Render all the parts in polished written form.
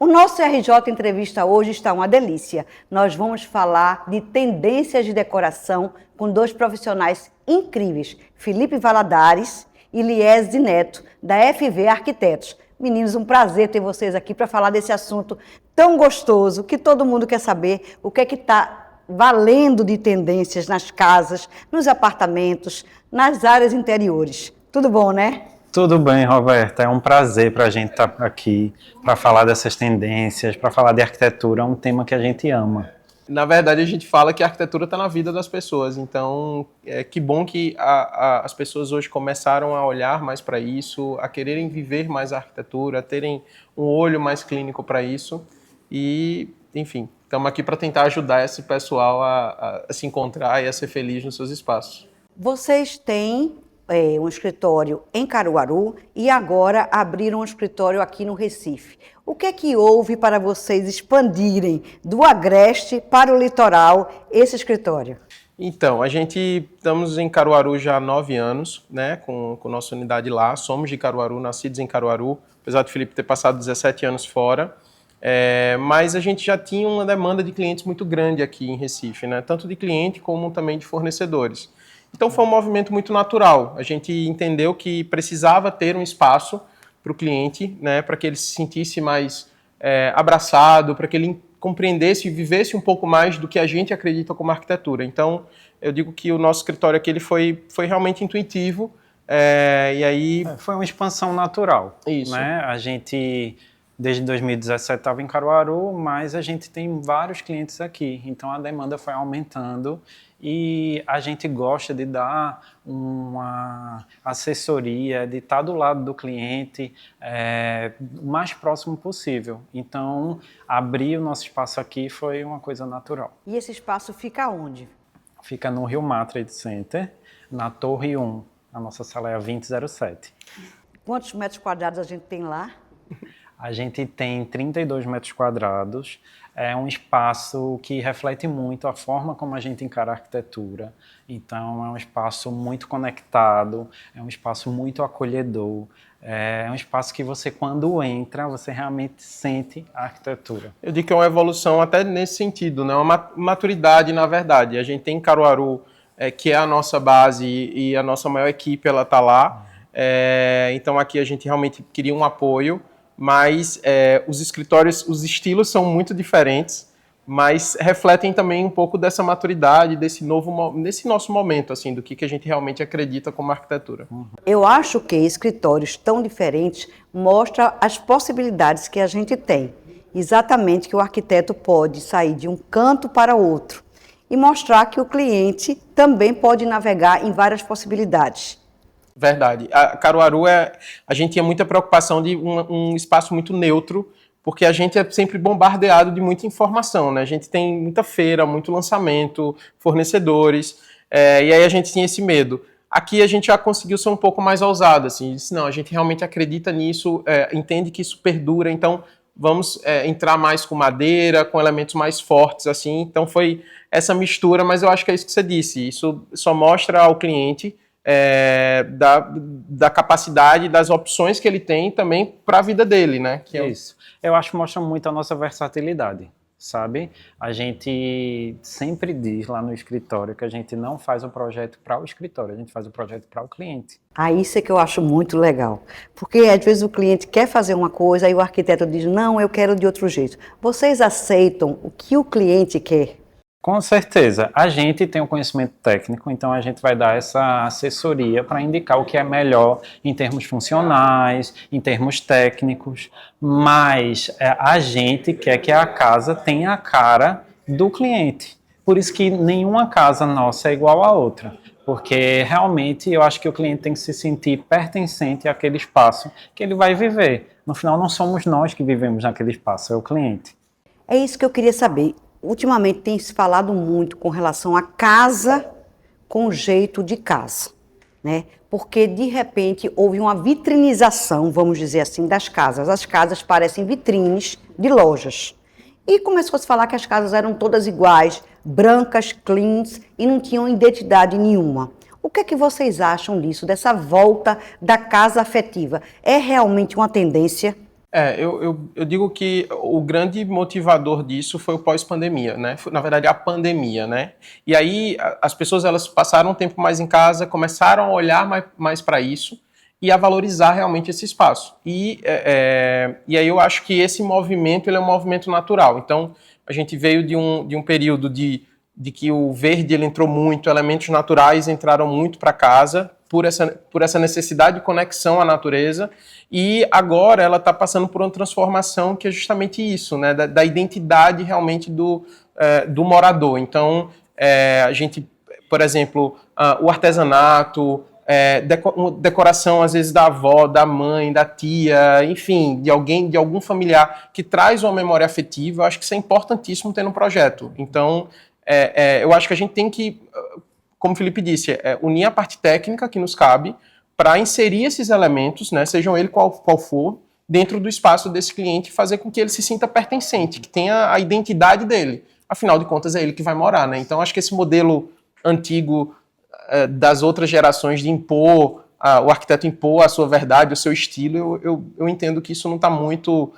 O nosso RJ Entrevista hoje está uma delícia. Nós vamos falar de tendências de decoração com dois profissionais incríveis, Felipe Valadares e Liese Neto, da FV Arquitetos. Meninos, um prazer ter vocês aqui para falar desse assunto tão gostoso que todo mundo quer saber o que é que está valendo de tendências nas casas, nos apartamentos, nas áreas interiores. Tudo bom, né? Tudo bem, Roberta. É um prazer para a gente estar aqui para falar dessas tendências, para falar de arquitetura, um tema que a gente ama. Na verdade, a gente fala que a arquitetura está na vida das pessoas, então que bom que as pessoas hoje começaram a olhar mais para isso, a quererem viver mais a arquitetura, a terem um olho mais clínico para isso e, enfim, estamos aqui para tentar ajudar esse pessoal a se encontrar e a ser feliz nos seus espaços. Vocês têm um escritório em Caruaru e agora abriram um escritório aqui no Recife. O que é que houve para vocês expandirem do Agreste para o litoral esse escritório? Então, a gente estamos em Caruaru já há 9 anos, né, com nossa unidade lá. Somos de Caruaru, nascidos em Caruaru, apesar do Felipe ter passado 17 anos fora. Mas a gente já tinha uma demanda de clientes muito grande aqui em Recife, né, tanto de cliente como também de fornecedores. Então foi um movimento muito natural. A gente entendeu que precisava ter um espaço para o cliente, né, para que ele se sentisse mais abraçado, para que ele compreendesse e vivesse um pouco mais do que a gente acredita como arquitetura. Então eu digo que o nosso escritório aqui ele foi realmente intuitivo. E aí foi uma expansão natural. Isso. Né? A gente desde 2017 estava em Caruaru, mas a gente tem vários clientes aqui, então a demanda foi aumentando e a gente gosta de dar uma assessoria, de estar do lado do cliente o mais próximo possível. Então, abrir o nosso espaço aqui foi uma coisa natural. E esse espaço fica onde? Fica no Rio Mar Trade Center, na Torre 1. A nossa sala é a 2007. Quantos metros quadrados a gente tem lá? A gente tem 32 metros quadrados, é um espaço que reflete muito a forma como a gente encara a arquitetura. Então, é um espaço muito conectado, é um espaço muito acolhedor, é um espaço que você, quando entra, você realmente sente a arquitetura. Eu digo que é uma evolução até nesse sentido, né? Uma maturidade, na verdade. A gente tem em Caruaru, que é a nossa base e a nossa maior equipe, ela está lá. Então, aqui a gente realmente queria um apoio. Mas os escritórios, os estilos são muito diferentes, mas refletem também um pouco dessa maturidade, desse nosso momento, assim, do que a gente realmente acredita como arquitetura. Eu acho que escritórios tão diferentes mostram as possibilidades que a gente tem. Exatamente que o arquiteto pode sair de um canto para outro e mostrar que o cliente também pode navegar em várias possibilidades. Verdade. A Caruaru, a gente tinha muita preocupação de um espaço muito neutro, porque a gente é sempre bombardeado de muita informação, né? A gente tem muita feira, muito lançamento, fornecedores, e aí a gente tinha esse medo. Aqui a gente já conseguiu ser um pouco mais ousado, assim, disse, não, a gente realmente acredita nisso, entende que isso perdura, então vamos entrar mais com madeira, com elementos mais fortes, assim. Então foi essa mistura, mas eu acho que é isso que você disse, isso só mostra ao cliente da capacidade, das opções que ele tem também para a vida dele, né? Que isso. Eu acho que mostra muito a nossa versatilidade, sabe? A gente sempre diz lá no escritório que a gente não faz o projeto para o escritório, a gente faz o projeto para o cliente. Isso é que eu acho muito legal, porque às vezes o cliente quer fazer uma coisa e o arquiteto diz, não, eu quero de outro jeito. Vocês aceitam o que o cliente quer? Com certeza. A gente tem um conhecimento técnico, então a gente vai dar essa assessoria para indicar o que é melhor em termos funcionais, em termos técnicos, mas a gente quer que a casa tenha a cara do cliente. Por isso que nenhuma casa nossa é igual à outra, porque realmente eu acho que o cliente tem que se sentir pertencente àquele espaço que ele vai viver. No final, não somos nós que vivemos naquele espaço, é o cliente. É isso que eu queria saber. Ultimamente tem se falado muito com relação à casa com jeito de casa, né? Porque de repente houve uma vitrinização, vamos dizer assim, das casas. As casas parecem vitrines de lojas. E começou a se falar que as casas eram todas iguais, brancas, cleans e não tinham identidade nenhuma. O que é que vocês acham disso, dessa volta da casa afetiva? É realmente uma tendência? Eu digo que o grande motivador disso foi o pós-pandemia, né? Na verdade, a pandemia, né? E aí as pessoas elas passaram um tempo mais em casa, começaram a olhar mais para isso e a valorizar realmente esse espaço. E aí eu acho que esse movimento ele é um movimento natural. Então, a gente veio de um período de que o verde ele entrou muito, elementos naturais entraram muito para casa, por essa necessidade de conexão à natureza, e agora ela está passando por uma transformação que é justamente isso, né, da identidade realmente do morador. Então, a gente, por exemplo, o artesanato, decoração às vezes da avó, da mãe, da tia, enfim, de alguém, de algum familiar que traz uma memória afetiva, eu acho que isso é importantíssimo ter no projeto. Então, eu acho que a gente tem que, como o Felipe disse, unir a parte técnica que nos cabe para inserir esses elementos, né, sejam ele qual for, dentro do espaço desse cliente e fazer com que ele se sinta pertencente, que tenha a identidade dele. Afinal de contas, é ele que vai morar, né? Então, acho que esse modelo antigo das outras gerações de impor, o arquiteto impor a sua verdade, o seu estilo, eu entendo que isso não está muito,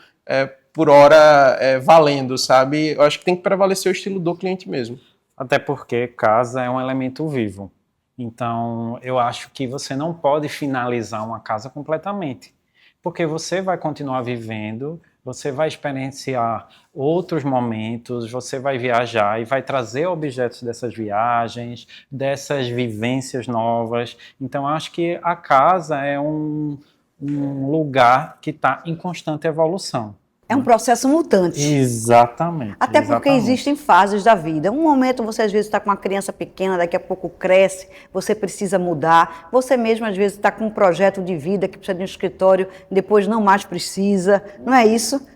por hora, valendo, sabe? Eu acho que tem que prevalecer o estilo do cliente mesmo. Até porque casa é um elemento vivo. Então, eu acho que você não pode finalizar uma casa completamente, porque você vai continuar vivendo, você vai experienciar outros momentos, você vai viajar e vai trazer objetos dessas viagens, dessas vivências novas. Então, acho que a casa é um lugar que está em constante evolução. É um processo mutante. Exatamente. Até porque existem fases da vida. Um momento você às vezes está com uma criança pequena, daqui a pouco cresce, você precisa mudar. Você mesmo às vezes está com um projeto de vida que precisa de um escritório, depois não mais precisa. Não é isso?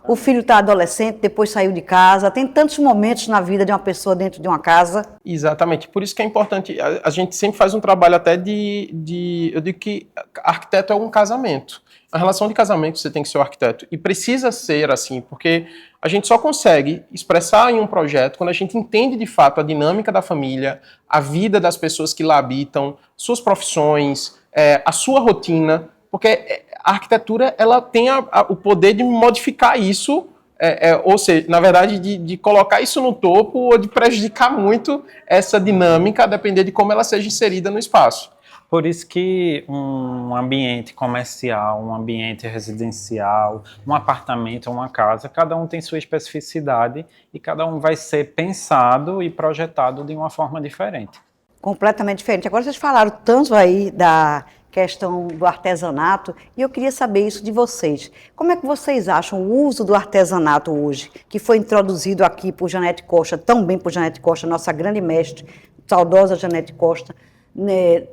O filho está adolescente, depois saiu de casa. Tem tantos momentos na vida de uma pessoa dentro de uma casa. Exatamente. Por isso que é importante. A gente sempre faz um trabalho até eu digo que arquiteto é um casamento. A relação de casamento você tem que ser o arquiteto. E precisa ser assim, porque a gente só consegue expressar em um projeto quando a gente entende de fato a dinâmica da família, a vida das pessoas que lá habitam, suas profissões, a sua rotina, porque a arquitetura ela tem o poder de modificar isso, ou seja, na verdade, de colocar isso no topo ou de prejudicar muito essa dinâmica, a depender de como ela seja inserida no espaço. Por isso que um ambiente comercial, um ambiente residencial, um apartamento, uma casa, cada um tem sua especificidade e cada um vai ser pensado e projetado de uma forma diferente. Completamente diferente. Agora vocês falaram tanto aí da questão do artesanato e eu queria saber isso de vocês. Como é que vocês acham o uso do artesanato hoje, que foi introduzido aqui por Janete Costa, tão bem por Janete Costa, nossa grande mestre, saudosa Janete Costa,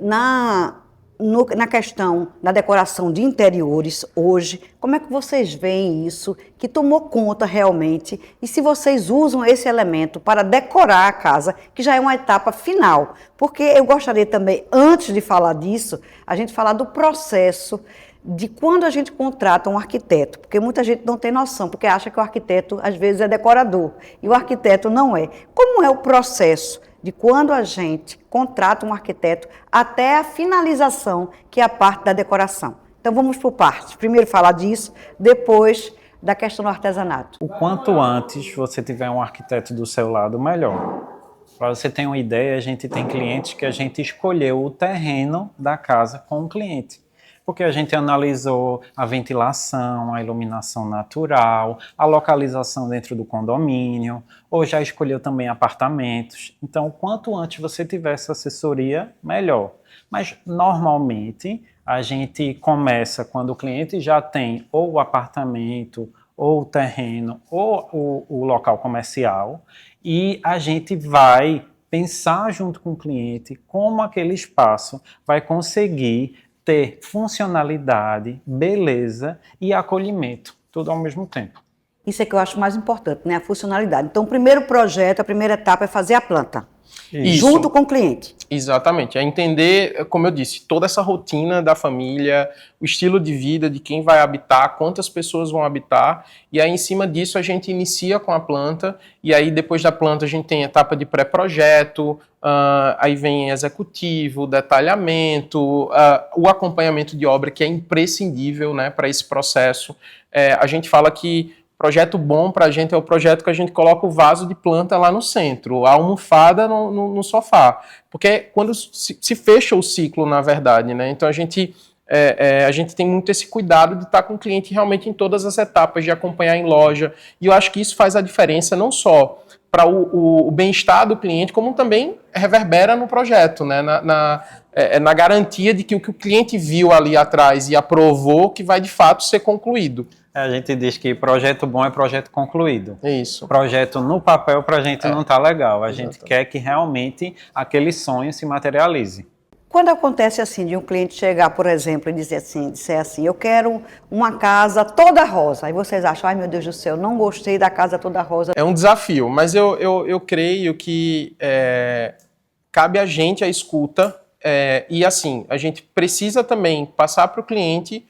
na questão da decoração de interiores hoje, como é que vocês veem isso, que tomou conta realmente, e se vocês usam esse elemento para decorar a casa, que já é uma etapa final, porque eu gostaria também, antes de falar disso, a gente falar do processo de quando a gente contrata um arquiteto, porque muita gente não tem noção, porque acha que o arquiteto às vezes é decorador, e o arquiteto não é. Como é o processo de quando a gente contrata um arquiteto até a finalização, que é a parte da decoração? Então vamos por partes. Primeiro falar disso, depois da questão do artesanato. O quanto antes você tiver um arquiteto do seu lado, melhor. Para você ter uma ideia, a gente tem clientes que a gente escolheu o terreno da casa com o cliente. Porque a gente analisou a ventilação, a iluminação natural, a localização dentro do condomínio, ou já escolheu também apartamentos. Então, quanto antes você tiver essa assessoria, melhor. Mas, normalmente, a gente começa quando o cliente já tem ou o apartamento, ou o terreno, ou o local comercial, e a gente vai pensar junto com o cliente como aquele espaço vai conseguir ter funcionalidade, beleza e acolhimento, tudo ao mesmo tempo. Isso é que eu acho mais importante, né? A funcionalidade. Então, o primeiro projeto, a primeira etapa é fazer a planta. Isso. junto com o cliente. Exatamente, é entender, como eu disse, toda essa rotina da família, o estilo de vida de quem vai habitar, quantas pessoas vão habitar, e aí em cima disso a gente inicia com a planta, e aí depois da planta a gente tem etapa de pré-projeto, aí vem executivo, detalhamento, o acompanhamento de obra que é imprescindível, né, para esse processo. A gente fala que projeto bom para a gente é o projeto que a gente coloca o vaso de planta lá no centro, a almofada no sofá. Porque quando se fecha o ciclo, na verdade, né? Então a gente tem muito esse cuidado de estar com o cliente realmente em todas as etapas, de acompanhar em loja. E eu acho que isso faz a diferença não só para o bem-estar do cliente, como também reverbera no projeto, né? Na garantia de que o que o cliente viu ali atrás e aprovou que vai de fato ser concluído. A gente diz que projeto bom é projeto concluído. Isso. Projeto no papel pra gente não tá legal. A gente quer que realmente aquele sonho se materialize. Quando acontece assim, de um cliente chegar, por exemplo, e disser assim, eu quero uma casa toda rosa, aí vocês acham, ai meu Deus do céu, não gostei da casa toda rosa. É um desafio, mas eu creio que cabe a gente a escuta e assim, a gente precisa também passar para o cliente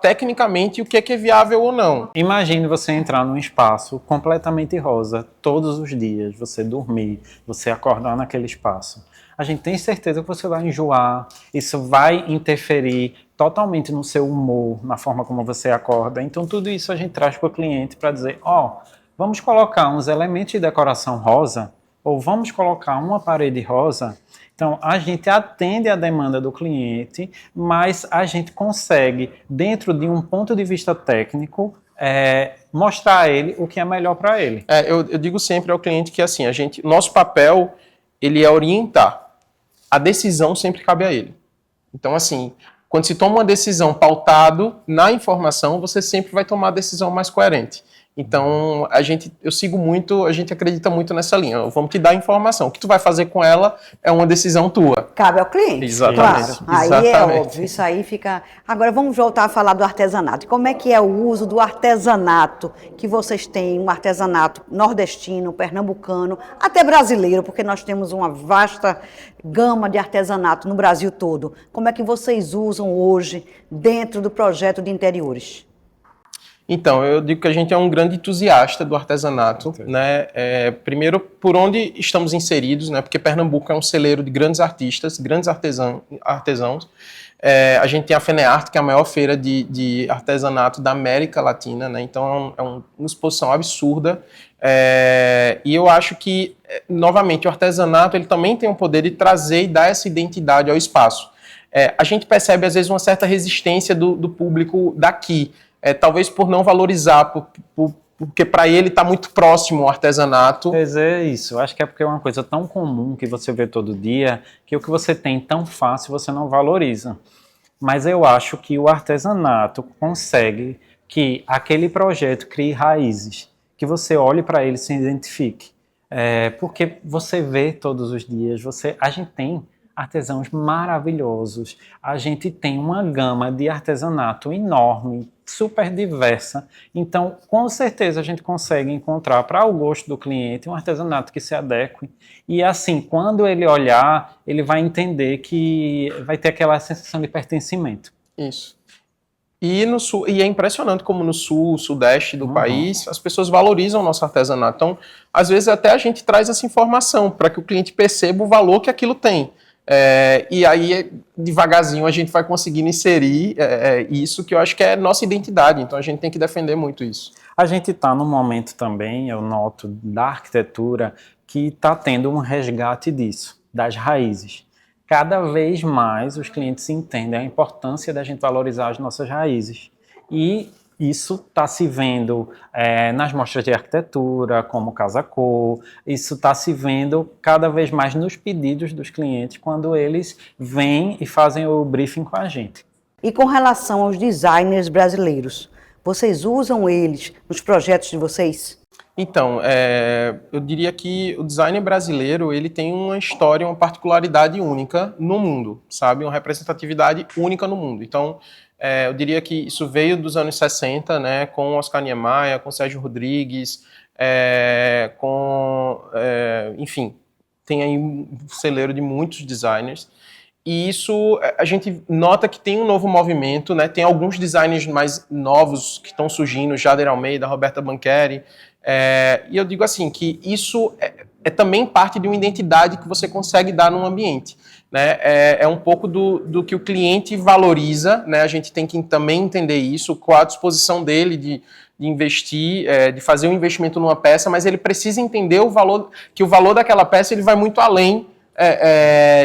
tecnicamente o que é viável ou não. Imagine você entrar num espaço completamente rosa todos os dias, você dormir, você acordar naquele espaço. A gente tem certeza que você vai enjoar, isso vai interferir totalmente no seu humor, na forma como você acorda. Então tudo isso a gente traz para o cliente para dizer, vamos colocar uns elementos de decoração rosa, ou vamos colocar uma parede rosa. Então, a gente atende a demanda do cliente, mas a gente consegue, dentro de um ponto de vista técnico, mostrar a ele o que é melhor para ele. Eu digo sempre ao cliente que assim, nosso papel ele é orientar. A decisão sempre cabe a ele. Então, assim, quando se toma uma decisão pautado na informação, você sempre vai tomar a decisão mais coerente. Então, a gente acredita muito nessa linha. Vamos te dar informação. O que tu vai fazer com ela é uma decisão tua. Cabe ao cliente. Exatamente. Claro. Aí é óbvio, isso aí fica... Agora vamos voltar a falar do artesanato. Como é que é o uso do artesanato que vocês têm, um artesanato nordestino, pernambucano, até brasileiro, porque nós temos uma vasta gama de artesanato no Brasil todo. Como é que vocês usam hoje dentro do projeto de interiores? Então, eu digo que a gente é um grande entusiasta do artesanato, né? Primeiro, por onde estamos inseridos, né? Porque Pernambuco é um celeiro de grandes artistas, grandes artesãos. A gente tem a FENEARTE, que é a maior feira de artesanato da América Latina, né? Então, é uma exposição absurda. E eu acho que, novamente, o artesanato ele também tem o poder de trazer e dar essa identidade ao espaço. A gente percebe, às vezes, uma certa resistência do público daqui, talvez por não valorizar, porque para ele está muito próximo o artesanato. Quer dizer, isso. Eu acho que é porque é uma coisa tão comum que você vê todo dia, que o que você tem tão fácil você não valoriza. Mas eu acho que o artesanato consegue que aquele projeto crie raízes, que você olhe para ele e se identifique. Porque você vê todos os dias, a gente tem artesãos maravilhosos, a gente tem uma gama de artesanato enorme, super diversa, então com certeza a gente consegue encontrar para o gosto do cliente um artesanato que se adeque e assim, quando ele olhar, ele vai entender que vai ter aquela sensação de pertencimento. Isso. E no sul, e é impressionante como no sul, sudeste do país, as pessoas valorizam o nosso artesanato. Então, às vezes até a gente traz essa informação para que o cliente perceba o valor que aquilo tem. E aí, devagarzinho, a gente vai conseguindo inserir isso, que eu acho que é nossa identidade. Então, a gente tem que defender muito isso. A gente está num momento também, eu noto, da arquitetura, que está tendo um resgate disso, das raízes. Cada vez mais os clientes entendem a importância da gente valorizar as nossas raízes. E isso está se vendo nas mostras de arquitetura, como Casa Cor, isso está se vendo cada vez mais nos pedidos dos clientes, quando eles vêm e fazem o briefing com a gente. E com relação aos designers brasileiros, vocês usam eles nos projetos de vocês? Então, eu diria que o design brasileiro ele tem uma história, uma particularidade única no mundo, sabe? Uma representatividade única no mundo. Então, eu diria que isso veio dos anos 60, né, com Oscar Niemeyer, com Sérgio Rodrigues, enfim, tem aí um celeiro de muitos designers. E isso, a gente nota que tem um novo movimento, né? Tem alguns designers mais novos que estão surgindo, Jader Almeida, Roberta Bancheri. E eu digo assim, que isso é também parte de uma identidade que você consegue dar num ambiente. Né? É um pouco do que o cliente valoriza, né? A gente tem que também entender isso, qual a disposição dele de investir, de fazer um investimento numa peça, mas ele precisa entender que o valor daquela peça ele vai muito além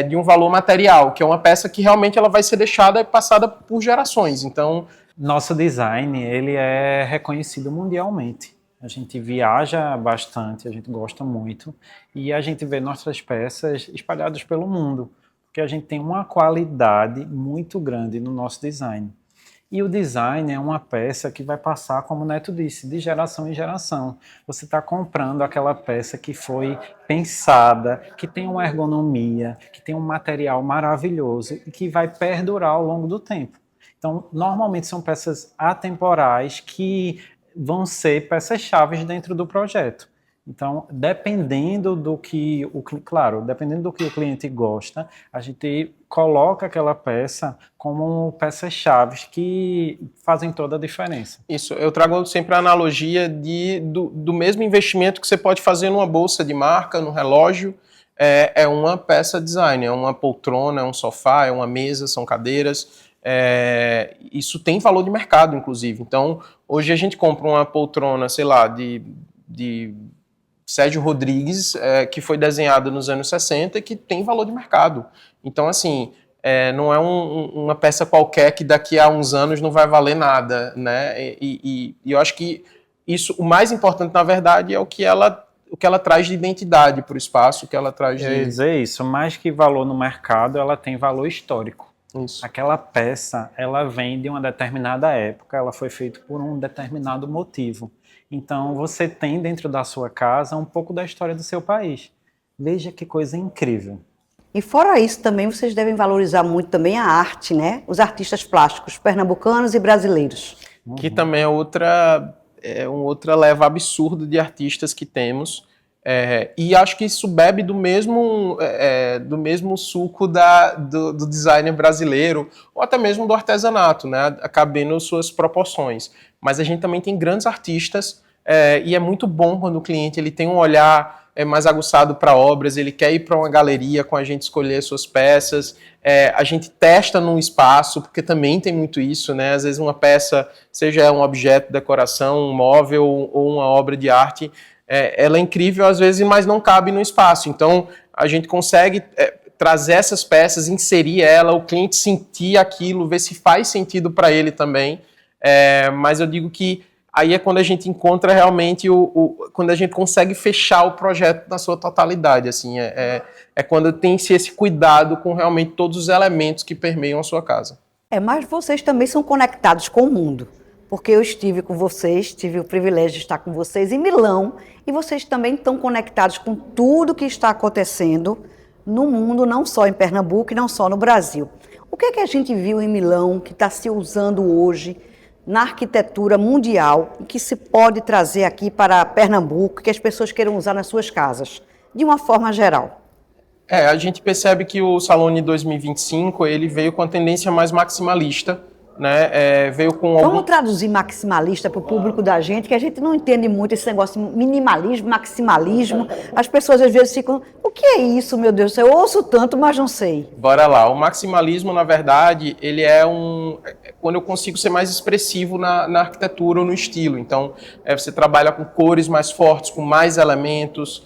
de um valor material, que é uma peça que realmente ela vai ser deixada e passada por gerações. Então, nosso design, ele é reconhecido mundialmente. A gente viaja bastante, a gente gosta muito, e a gente vê nossas peças espalhadas pelo mundo, porque a gente tem uma qualidade muito grande no nosso design. E o design é uma peça que vai passar, como o Neto disse, de geração em geração. Você está comprando aquela peça que foi pensada, que tem uma ergonomia, que tem um material maravilhoso e que vai perdurar ao longo do tempo. Então, normalmente são peças atemporais que vão ser peças-chave dentro do projeto. Então, dependendo do que o cliente gosta, a gente coloca aquela peça como peças-chave que fazem toda a diferença. Isso, eu trago sempre a analogia do mesmo investimento que você pode fazer numa bolsa de marca, num relógio, é uma peça design, é uma poltrona, é um sofá, é uma mesa, são cadeiras. Isso tem valor de mercado, inclusive. Então, hoje a gente compra uma poltrona, sei lá, de Sérgio Rodrigues, que foi desenhada nos anos 60 e que tem valor de mercado. Então, assim, não é uma peça qualquer que daqui a uns anos não vai valer nada, né? E eu acho que isso, o mais importante, na verdade, é o que ela traz de identidade para o espaço, o que ela traz de... Eu ia dizer isso, mais que valor no mercado, ela tem valor histórico. Isso. Aquela peça, ela vem de uma determinada época, ela foi feita por um determinado motivo. Então, você tem dentro da sua casa um pouco da história do seu país. Veja que coisa incrível. E fora isso, também vocês devem valorizar muito também a arte, né? Os artistas plásticos, pernambucanos e brasileiros. Que também é uma outra leva absurda de artistas que temos. E acho que isso bebe do mesmo suco do designer brasileiro, ou até mesmo do artesanato, né? Cabendo suas proporções. Mas a gente também tem grandes artistas, e é muito bom quando o cliente ele tem um olhar mais aguçado para obras, ele quer ir para uma galeria com a gente escolher suas peças, a gente testa num espaço, porque também tem muito isso, né? Às vezes uma peça, seja um objeto de decoração, um móvel ou uma obra de arte, ela é incrível às vezes, mas não cabe no espaço. Então, a gente consegue trazer essas peças, inserir ela, o cliente sentir aquilo, ver se faz sentido para ele também. Mas eu digo que aí é quando a gente encontra realmente quando a gente consegue fechar o projeto na sua totalidade. Assim, quando tem-se esse cuidado com realmente todos os elementos que permeiam a sua casa. Mas vocês também são conectados com o mundo. Porque eu estive com vocês, tive o privilégio de estar com vocês em Milão, e vocês também estão conectados com tudo que está acontecendo no mundo, não só em Pernambuco e não só no Brasil. O que é que a gente viu em Milão, que está se usando hoje na arquitetura mundial, e que se pode trazer aqui para Pernambuco, que as pessoas queiram usar nas suas casas, de uma forma geral? A gente percebe que o Salone 2025 ele veio com a tendência mais maximalista, né? Veio com Vamos traduzir maximalista para o público da gente, que a gente não entende muito esse negócio de minimalismo, maximalismo. As pessoas às vezes ficam, o que é isso, meu Deus do céu? Eu ouço tanto, mas não sei. Bora lá. O maximalismo, na verdade, ele quando eu consigo ser mais expressivo na arquitetura ou no estilo. Então, você trabalha com cores mais fortes, com mais elementos,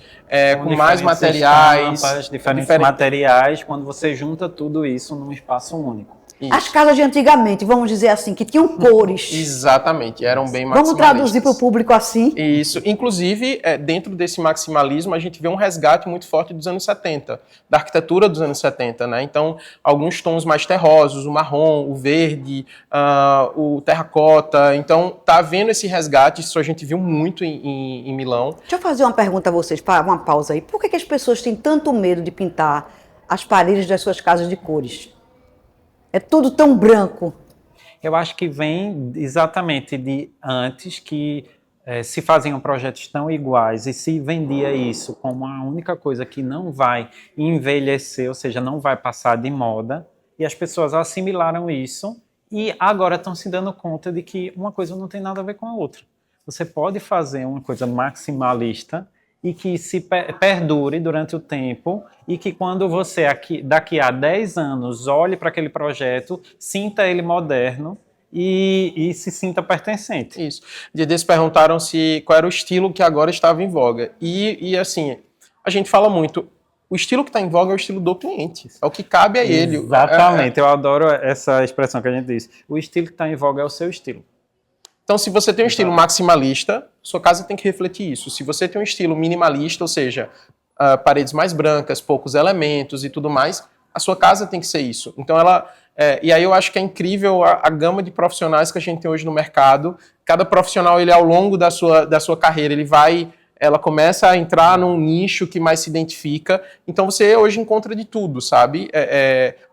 com mais materiais. Estampas, diferentes materiais, quando você junta tudo isso num espaço único. Isso. As casas de antigamente, vamos dizer assim, que tinham cores. Exatamente, eram bem maximalistas. Vamos traduzir para o público assim? Isso. Inclusive, dentro desse maximalismo, a gente vê um resgate muito forte dos anos 70, da arquitetura dos anos 70, né? Então, alguns tons mais terrosos, o marrom, o verde, o terracota. Então, tá havendo esse resgate, isso a gente viu muito em Milão. Deixa eu fazer uma pergunta a vocês, para uma pausa aí. Por que as pessoas têm tanto medo de pintar as paredes das suas casas de cores? É tudo tão branco. Eu acho que vem exatamente de antes que se faziam projetos tão iguais e se vendia isso como a única coisa que não vai envelhecer, ou seja, não vai passar de moda, e as pessoas assimilaram isso e agora estão se dando conta de que uma coisa não tem nada a ver com a outra. Você pode fazer uma coisa maximalista e que se perdure durante o tempo e que quando você, daqui a 10 anos, olhe para aquele projeto, sinta ele moderno, e se sinta pertencente. Isso. De desses perguntaram qual era o estilo que agora estava em voga. E assim, a gente fala muito, o estilo que está em voga é o estilo do cliente. É o que cabe a ele. Exatamente, eu adoro essa expressão que a gente diz. O estilo que está em voga é o seu estilo. Então, se você tem um estilo maximalista, sua casa tem que refletir isso. Se você tem um estilo minimalista, ou seja, paredes mais brancas, poucos elementos e tudo mais, a sua casa tem que ser isso. Então, e aí eu acho que é incrível a gama de profissionais que a gente tem hoje no mercado. Cada profissional, ele ao longo da sua carreira, ela começa a entrar num nicho que mais se identifica. Então você hoje encontra de tudo, sabe?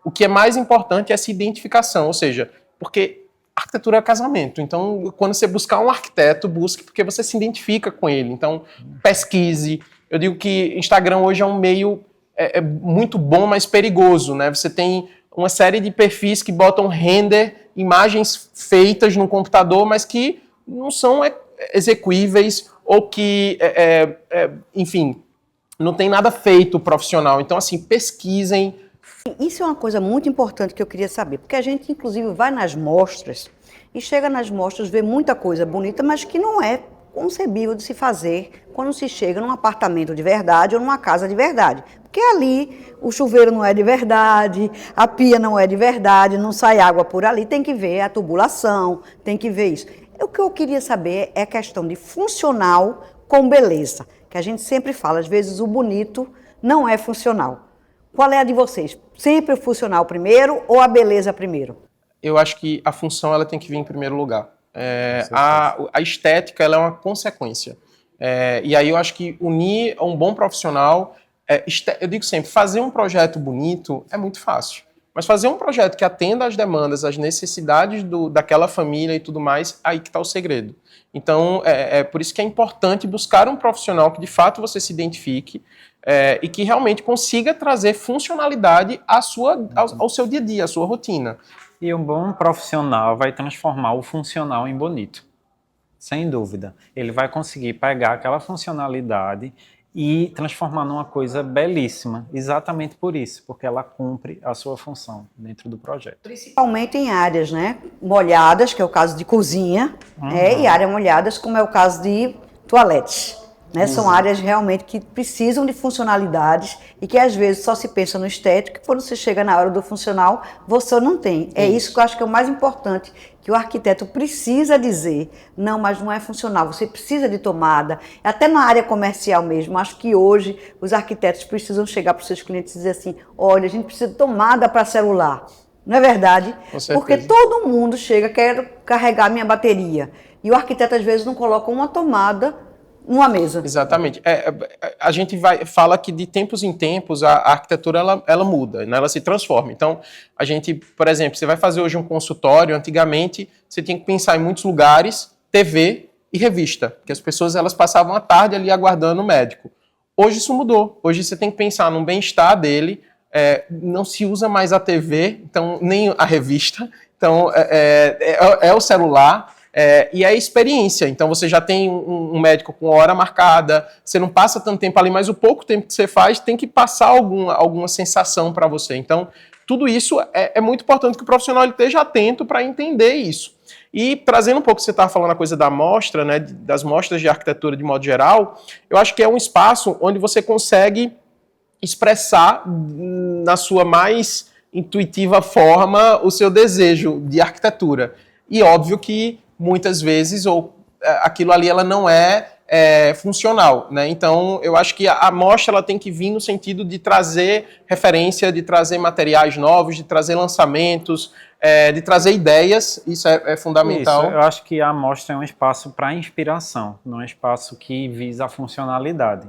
O que é mais importante é essa identificação, ou seja, porque arquitetura é casamento. Então, quando você buscar um arquiteto, busque porque você se identifica com ele. Então, pesquise. Eu digo que Instagram hoje é um meio muito bom, mas perigoso, né? Você tem uma série de perfis que botam render, imagens feitas no computador, mas que não são execuíveis ou que, enfim, não tem nada feito profissional. Então, assim, pesquisem. Isso é uma coisa muito importante que eu queria saber, porque a gente, inclusive, vai nas mostras e chega nas mostras, vê muita coisa bonita, mas que não é concebível de se fazer quando se chega num apartamento de verdade ou numa casa de verdade. Porque ali o chuveiro não é de verdade, a pia não é de verdade, não sai água por ali, tem que ver a tubulação, tem que ver isso. O que eu queria saber é a questão de funcional com beleza, que a gente sempre fala, às vezes o bonito não é funcional. Qual é a de vocês? Sempre o funcional primeiro ou a beleza primeiro? Eu acho que a função ela tem que vir em primeiro lugar. A estética ela é uma consequência. E aí eu acho que unir um bom profissional, eu digo sempre, fazer um projeto bonito é muito fácil. Mas fazer um projeto que atenda às demandas, às necessidades daquela família e tudo mais, aí que está o segredo. Então, por isso que é importante buscar um profissional que de fato você se identifique e que realmente consiga trazer funcionalidade ao seu dia a dia, à sua rotina. E um bom profissional vai transformar o funcional em bonito. Sem dúvida. Ele vai conseguir pegar aquela funcionalidade e transformar numa coisa belíssima, exatamente por isso, porque ela cumpre a sua função dentro do projeto. Principalmente em áreas, né, molhadas, que é o caso de cozinha, e áreas molhadas, como é o caso de toaletes. Né? São áreas realmente que precisam de funcionalidades e que às vezes só se pensa no estético e quando você chega na hora do funcional, você não tem. É isso que eu acho que é o mais importante, que o arquiteto precisa dizer, não, mas não é funcional, você precisa de tomada, até na área comercial mesmo. Acho que hoje os arquitetos precisam chegar para os seus clientes e dizer assim, olha, a gente precisa de tomada para celular. Não é verdade? Com certeza. Porque todo mundo chega, quer carregar minha bateria. E o arquiteto às vezes não coloca uma tomada numa mesa. Exatamente. A gente fala que de tempos em tempos a arquitetura ela muda, né? Ela se transforma. Então, a gente, por exemplo, você vai fazer hoje um consultório, antigamente você tinha que pensar em muitos lugares, TV e revista, porque as pessoas elas passavam a tarde ali aguardando o médico. Hoje isso mudou. Hoje você tem que pensar no bem-estar dele, não se usa mais a TV, então nem a revista, então é o celular. E a experiência, então você já tem um médico com hora marcada, você não passa tanto tempo ali, mas o pouco tempo que você faz tem que passar alguma sensação para você. Então, tudo isso é muito importante que o profissional ele esteja atento para entender isso. E trazendo um pouco, você estava falando a coisa da mostra, né, das mostras de arquitetura de modo geral, eu acho que é um espaço onde você consegue expressar na sua mais intuitiva forma o seu desejo de arquitetura. E óbvio que muitas vezes aquilo ali ela não é funcional, né? Então eu acho que a mostra ela tem que vir no sentido de trazer referência, de trazer materiais novos, de trazer lançamentos, de trazer ideias. Isso é fundamental. Isso, eu acho que a mostra é um espaço para inspiração, não é um espaço que visa a funcionalidade.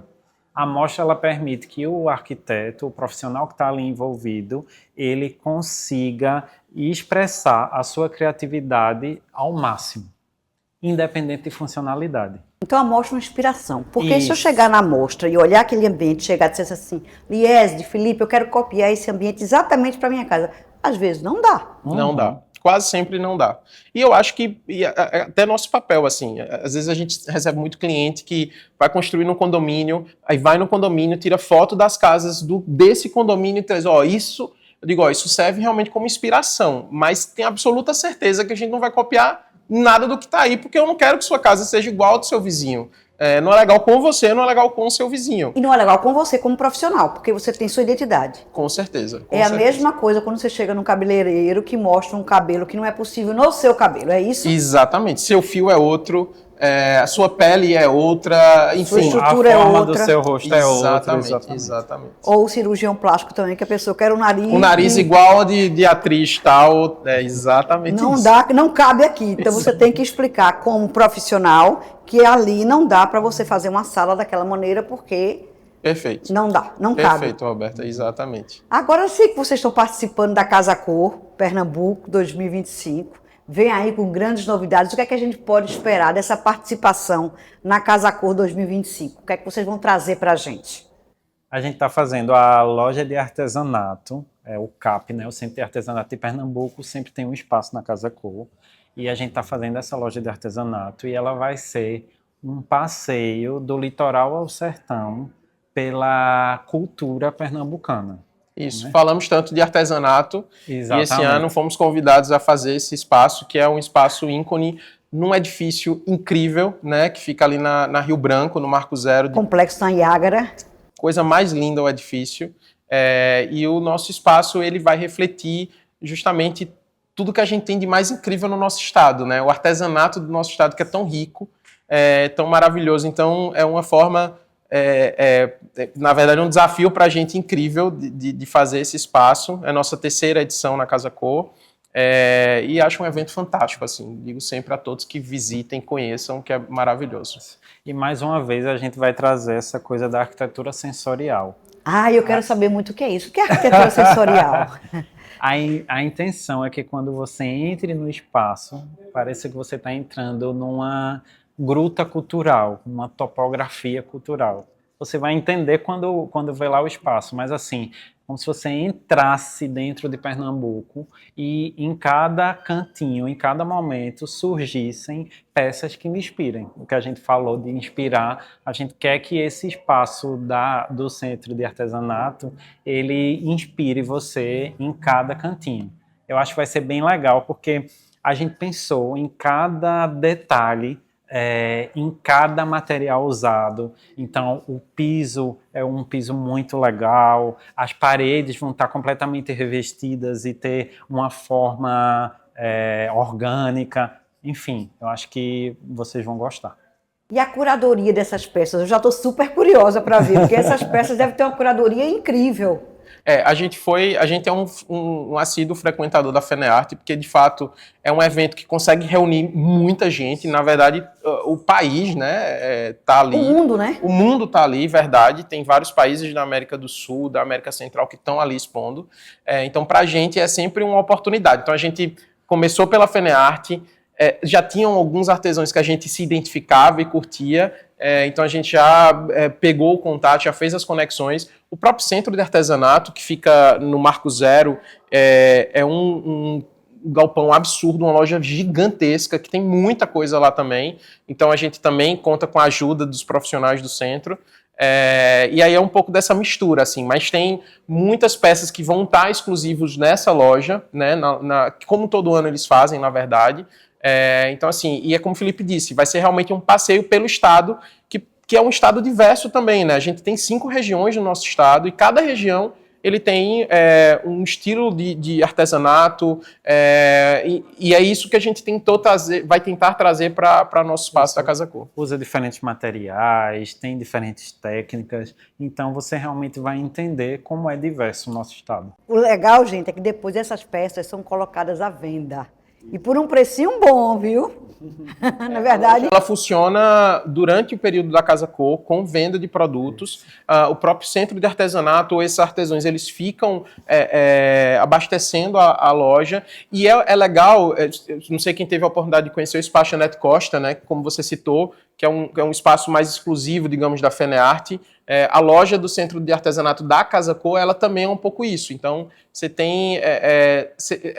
A mostra ela permite que o arquiteto, o profissional que está ali envolvido, ele consiga expressar a sua criatividade ao máximo, independente de funcionalidade. Então a mostra é uma inspiração. Porque se eu Isso. chegar na mostra e olhar aquele ambiente, chegar e dizer assim, Liesde, Felipe, eu quero copiar esse ambiente exatamente para minha casa. Às vezes não dá. Não dá. Quase sempre não dá. E eu acho que até nosso papel, assim, às vezes a gente recebe muito cliente que vai construir num condomínio, aí vai no condomínio, tira foto das casas desse condomínio e traz, isso, eu digo, isso serve realmente como inspiração, mas tem absoluta certeza que a gente não vai copiar nada do que está aí, porque eu não quero que sua casa seja igual ao do seu vizinho. Não é legal com você, não é legal com o seu vizinho. E não é legal com você como profissional, porque você tem sua identidade. Com certeza. É a mesma coisa quando você chega num cabeleireiro que mostra um cabelo que não é possível no seu cabelo, é isso? Exatamente. Seu fio é outro, a sua pele é outra, enfim. Sua estrutura a forma é outra. do seu rosto é outra. Exatamente. Ou o cirurgião plástico também, que a pessoa quer o nariz. O nariz igual de atriz tal, exatamente não isso. dá, não cabe aqui. Então você tem que explicar como profissional que ali não dá para você fazer uma sala daquela maneira, porque Perfeito. não dá, não cabe. Perfeito, Roberta, exatamente. Agora eu sei que vocês estão participando da Casa Cor, Pernambuco 2025. Vem aí com grandes novidades. O que é que a gente pode esperar dessa participação na Casa Cor 2025? O que é que vocês vão trazer para a gente? A gente está fazendo a loja de artesanato, o CAP, né? O Centro de Artesanato de Pernambuco, sempre tem um espaço na Casa Cor. E a gente está fazendo essa loja de artesanato e ela vai ser um passeio do litoral ao sertão pela cultura pernambucana. Isso, né? Falamos tanto de artesanato Exatamente. E esse ano fomos convidados a fazer esse espaço, que é um espaço ícone num edifício incrível, né? Que fica ali na Rio Branco, no Marco Zero. Complexo Tanhagara. Coisa mais linda o edifício. E o nosso espaço ele vai refletir justamente tudo que a gente tem de mais incrível no nosso estado, né? O artesanato do nosso estado que é tão rico, tão maravilhoso. Então é uma forma, na verdade, um desafio para a gente incrível de fazer esse espaço. É a nossa terceira edição na Casa Cor. E acho um evento fantástico, assim. Digo sempre a todos que visitem, conheçam, que é maravilhoso. E mais uma vez a gente vai trazer essa coisa da arquitetura sensorial. Eu quero saber muito o que é isso. O que é arquitetura sensorial? A intenção é que quando você entre no espaço, pareça que você está entrando numa gruta cultural, uma topografia cultural. Você vai entender quando vê lá o espaço, mas assim, como se você entrasse dentro de Pernambuco e em cada cantinho, em cada momento, surgissem peças que me inspirem. O que a gente falou de inspirar, a gente quer que esse espaço do Centro de Artesanato, ele inspire você em cada cantinho. Eu acho que vai ser bem legal, porque a gente pensou em cada detalhe, em cada material usado. Então, o piso é um piso muito legal, as paredes vão estar completamente revestidas e ter uma forma orgânica. Enfim, eu acho que vocês vão gostar. E a curadoria dessas peças? Eu já estou super curiosa para ver, porque essas peças devem ter uma curadoria incrível. A gente é um assíduo frequentador da FENEARTE, porque de fato é um evento que consegue reunir muita gente. Na verdade, o país, né, tá ali. O mundo, né? O mundo tá ali, verdade. Tem vários países da América do Sul, da América Central que estão ali expondo. Então, para a gente é sempre uma oportunidade. Então, a gente começou pela FENEARTE, já tinham alguns artesãos que a gente se identificava e curtia. Então a gente já pegou o contato, já fez as conexões. O próprio Centro de Artesanato, que fica no Marco Zero, é um galpão absurdo, uma loja gigantesca, que tem muita coisa lá também. Então a gente também conta com a ajuda dos profissionais do centro. E aí é um pouco dessa mistura, assim, mas tem muitas peças que vão estar exclusivos nessa loja, né, como todo ano eles fazem, na verdade. Então, assim, e é como o Felipe disse, vai ser realmente um passeio pelo estado, que é um estado diverso também, né? A gente tem 5 regiões no nosso estado e cada região ele tem um estilo de artesanato e é isso que a gente vai tentar trazer para nosso espaço da Casa Cor. Usa diferentes materiais, tem diferentes técnicas, então você realmente vai entender como é diverso o nosso estado. O legal, gente, é que depois essas peças são colocadas à venda. E por um precinho bom, viu? Na verdade. Ela funciona durante o período da Casa Cor, com venda de produtos. O próprio centro de artesanato, ou esses artesãos, eles ficam abastecendo a loja. E é legal, não sei quem teve a oportunidade de conhecer o Espaço Janete Costa, né, como você citou, que é um espaço mais exclusivo, digamos, da Fenearte. A loja do Centro de Artesanato da Casa Cor, ela também é um pouco isso. Então, você tem...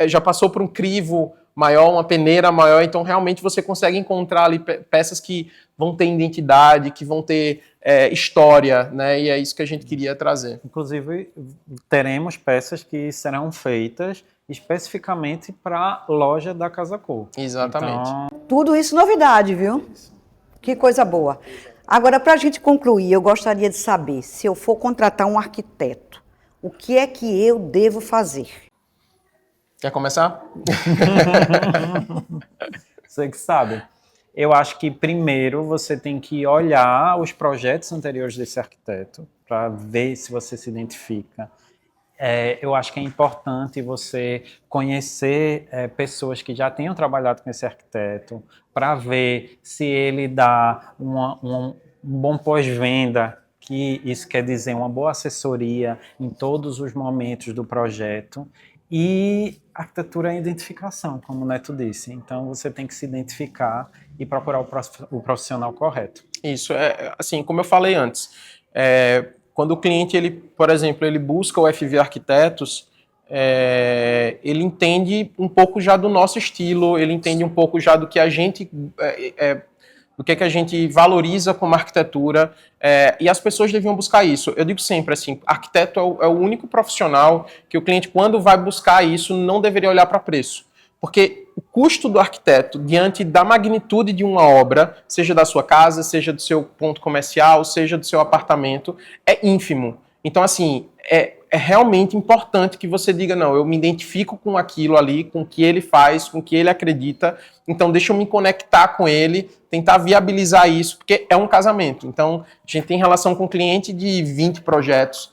já passou por um crivo maior, uma peneira maior, então realmente você consegue encontrar ali peças que vão ter identidade, que vão ter história, né? E é isso que a gente queria trazer. Inclusive, teremos peças que serão feitas especificamente para a loja da Casa Cor. Exatamente. Então, Tudo isso novidade, viu? Que coisa boa. Agora, para a gente concluir, eu gostaria de saber, se eu for contratar um arquiteto, o que é que eu devo fazer? Quer começar? você que sabe. Eu acho que primeiro você tem que olhar os projetos anteriores desse arquiteto para ver se você se identifica. Eu acho que é importante você conhecer pessoas que já tenham trabalhado com esse arquiteto para ver se ele dá um bom pós-venda, que isso quer dizer uma boa assessoria em todos os momentos do projeto. E arquitetura é identificação, como o Neto disse. Então, você tem que se identificar e procurar o profissional correto. Isso, assim, como eu falei antes, quando o cliente, ele, por exemplo, ele busca o FV Arquitetos, ele entende um pouco já do nosso estilo, ele entende um pouco já do que a gente... do que a gente valoriza como arquitetura, e as pessoas deviam buscar isso. Eu digo sempre assim, arquiteto é o único profissional que o cliente, quando vai buscar isso, não deveria olhar para preço. Porque o custo do arquiteto, diante da magnitude de uma obra, seja da sua casa, seja do seu ponto comercial, seja do seu apartamento, é ínfimo. Então, assim, é realmente importante que você diga, não, eu me identifico com aquilo ali, com o que ele faz, com o que ele acredita, então deixa eu me conectar com ele, tentar viabilizar isso, porque é um casamento. Então, a gente tem relação com o cliente de 20 projetos,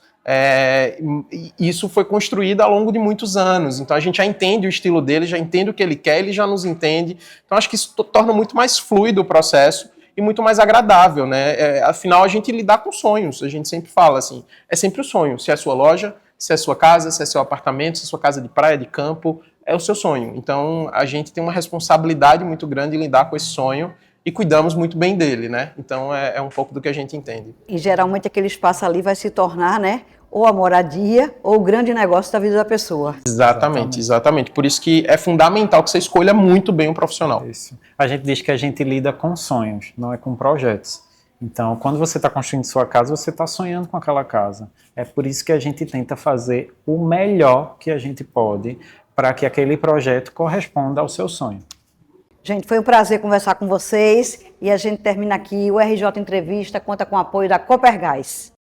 isso foi construído ao longo de muitos anos, então a gente já entende o estilo dele, já entende o que ele quer, ele já nos entende, então acho que isso torna muito mais fluido o processo e muito mais agradável, né? Afinal, a gente lidar com sonhos, a gente sempre fala assim, é sempre o sonho, se é sua loja, se é sua casa, se é seu apartamento, se é sua casa de praia, de campo, é o seu sonho. Então, a gente tem uma responsabilidade muito grande em lidar com esse sonho e cuidamos muito bem dele, né? Então, é um pouco do que a gente entende. E geralmente aquele espaço ali vai se tornar, né, ou a moradia ou o grande negócio da vida da pessoa. Exatamente. Por isso que é fundamental que você escolha muito bem um profissional. Isso. A gente diz que a gente lida com sonhos, não é com projetos. Então, quando você está construindo sua casa, você está sonhando com aquela casa. É por isso que a gente tenta fazer o melhor que a gente pode para que aquele projeto corresponda ao seu sonho. Gente, foi um prazer conversar com vocês e a gente termina aqui. O RJ Entrevista conta com o apoio da Copergás.